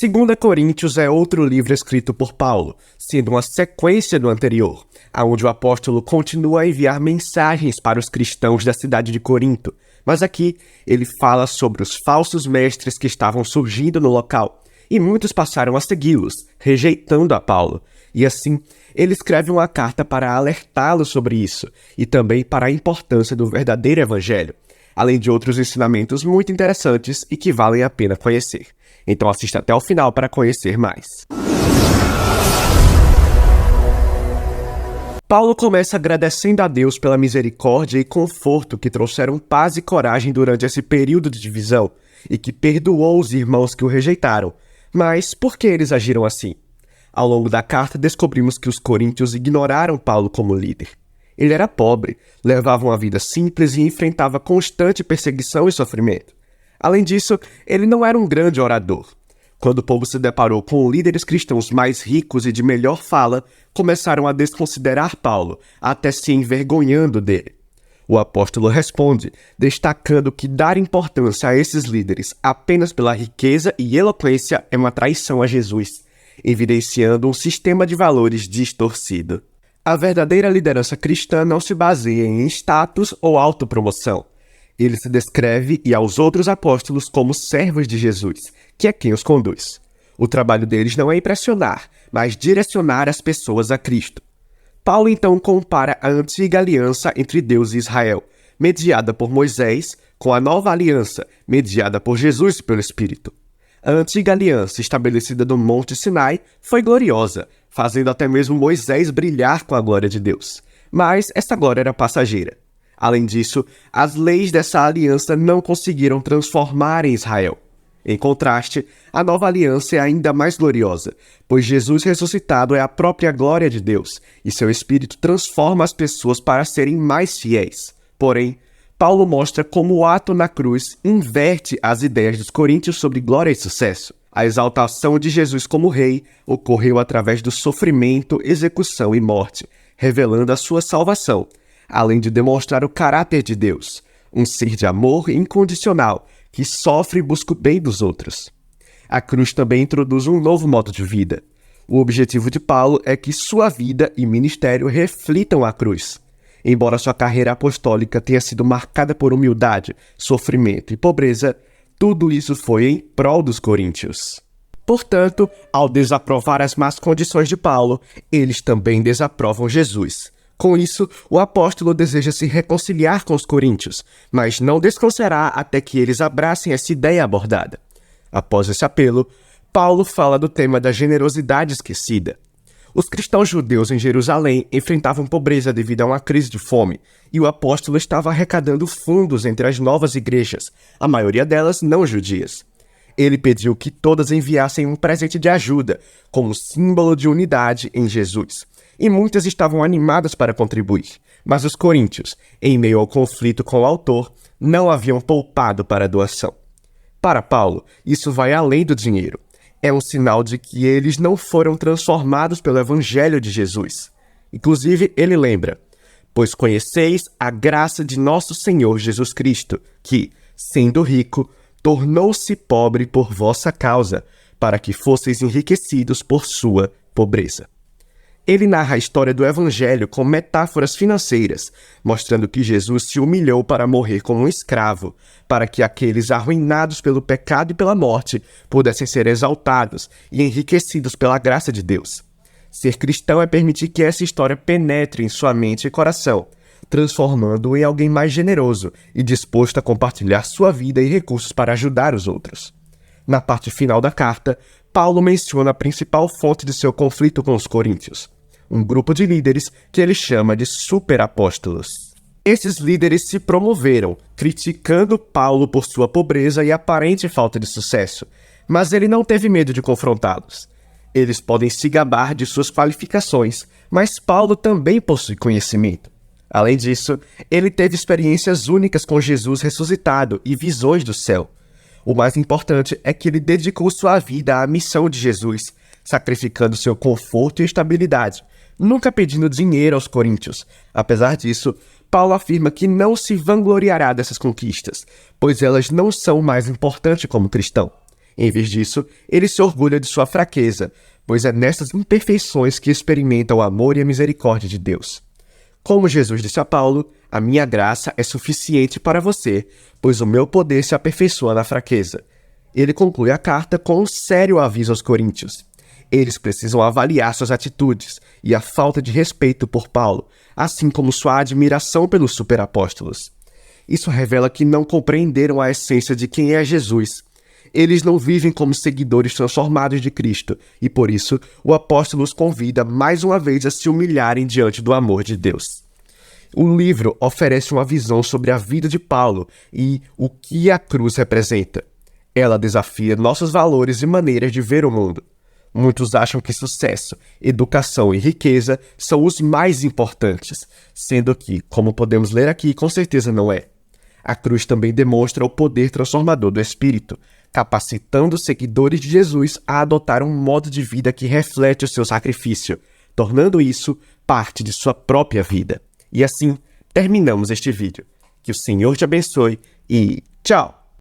2 Coríntios é outro livro escrito por Paulo, sendo uma sequência do anterior, onde o apóstolo continua a enviar mensagens para os cristãos da cidade de Corinto. Mas aqui ele fala sobre os falsos mestres que estavam surgindo no local, e muitos passaram a segui-los, rejeitando a Paulo. E assim, ele escreve uma carta para alertá-los sobre isso, e também para a importância do verdadeiro evangelho, além de outros ensinamentos muito interessantes e que valem a pena conhecer. Então assista até o final para conhecer mais. Paulo começa agradecendo a Deus pela misericórdia e conforto que trouxeram paz e coragem durante esse período de divisão, e que perdoou os irmãos que o rejeitaram. Mas por que eles agiram assim? Ao longo da carta, descobrimos que os coríntios ignoraram Paulo como líder. Ele era pobre, levava uma vida simples e enfrentava constante perseguição e sofrimento. Além disso, ele não era um grande orador. Quando o povo se deparou com líderes cristãos mais ricos e de melhor fala, começaram a desconsiderar Paulo, até se envergonhando dele. O apóstolo responde, destacando que dar importância a esses líderes apenas pela riqueza e eloquência é uma traição a Jesus, evidenciando um sistema de valores distorcido. A verdadeira liderança cristã não se baseia em status ou autopromoção. Ele se descreve e aos outros apóstolos como servos de Jesus, que é quem os conduz. O trabalho deles não é impressionar, mas direcionar as pessoas a Cristo. Paulo então compara a antiga aliança entre Deus e Israel, mediada por Moisés, com a nova aliança, mediada por Jesus e pelo Espírito. A antiga aliança, estabelecida no Monte Sinai, foi gloriosa, fazendo até mesmo Moisés brilhar com a glória de Deus. Mas essa glória era passageira. Além disso, as leis dessa aliança não conseguiram transformar em Israel. Em contraste, a nova aliança é ainda mais gloriosa, pois Jesus ressuscitado é a própria glória de Deus, e seu Espírito transforma as pessoas para serem mais fiéis. Porém, Paulo mostra como o ato na cruz inverte as ideias dos coríntios sobre glória e sucesso. A exaltação de Jesus como rei ocorreu através do sofrimento, execução e morte, revelando a sua salvação, além de demonstrar o caráter de Deus, um ser de amor incondicional, que sofre e busca o bem dos outros. A cruz também introduz um novo modo de vida. O objetivo de Paulo é que sua vida e ministério reflitam a cruz. Embora sua carreira apostólica tenha sido marcada por humildade, sofrimento e pobreza, tudo isso foi em prol dos coríntios. Portanto, ao desaprovar as más condições de Paulo, eles também desaprovam Jesus. Com isso, o apóstolo deseja se reconciliar com os coríntios, mas não descansará até que eles abracem essa ideia abordada. Após esse apelo, Paulo fala do tema da generosidade esquecida. Os cristãos judeus em Jerusalém enfrentavam pobreza devido a uma crise de fome, e o apóstolo estava arrecadando fundos entre as novas igrejas, a maioria delas não judias. Ele pediu que todas enviassem um presente de ajuda, como símbolo de unidade em Jesus. E muitas estavam animadas para contribuir, mas os coríntios, em meio ao conflito com o autor, não haviam poupado para a doação. Para Paulo, isso vai além do dinheiro. É um sinal de que eles não foram transformados pelo Evangelho de Jesus. Inclusive, ele lembra, pois conheceis a graça de nosso Senhor Jesus Cristo, que, sendo rico, tornou-se pobre por vossa causa, para que fosseis enriquecidos por sua pobreza. Ele narra a história do Evangelho com metáforas financeiras, mostrando que Jesus se humilhou para morrer como um escravo, para que aqueles arruinados pelo pecado e pela morte pudessem ser exaltados e enriquecidos pela graça de Deus. Ser cristão é permitir que essa história penetre em sua mente e coração, transformando-o em alguém mais generoso e disposto a compartilhar sua vida e recursos para ajudar os outros. Na parte final da carta, Paulo menciona a principal fonte de seu conflito com os coríntios, um grupo de líderes que ele chama de superapóstolos. Esses líderes se promoveram, criticando Paulo por sua pobreza e aparente falta de sucesso, mas ele não teve medo de confrontá-los. Eles podem se gabar de suas qualificações, mas Paulo também possui conhecimento. Além disso, ele teve experiências únicas com Jesus ressuscitado e visões do céu. O mais importante é que ele dedicou sua vida à missão de Jesus, sacrificando seu conforto e estabilidade, nunca pedindo dinheiro aos coríntios. Apesar disso, Paulo afirma que não se vangloriará dessas conquistas, pois elas não são o mais importante como cristão. Em vez disso, ele se orgulha de sua fraqueza, pois é nestas imperfeições que experimenta o amor e a misericórdia de Deus. Como Jesus disse a Paulo, a minha graça é suficiente para você, pois o meu poder se aperfeiçoa na fraqueza. Ele conclui a carta com um sério aviso aos coríntios. Eles precisam avaliar suas atitudes e a falta de respeito por Paulo, assim como sua admiração pelos superapóstolos. Isso revela que não compreenderam a essência de quem é Jesus. Eles não vivem como seguidores transformados de Cristo, e por isso o apóstolo os convida mais uma vez a se humilharem diante do amor de Deus. O livro oferece uma visão sobre a vida de Paulo e o que a cruz representa. Ela desafia nossos valores e maneiras de ver o mundo. Muitos acham que sucesso, educação e riqueza são os mais importantes, sendo que, como podemos ler aqui, com certeza não é. A cruz também demonstra o poder transformador do Espírito, capacitando os seguidores de Jesus a adotar um modo de vida que reflete o seu sacrifício, tornando isso parte de sua própria vida. E assim, terminamos este vídeo. Que o Senhor te abençoe e tchau!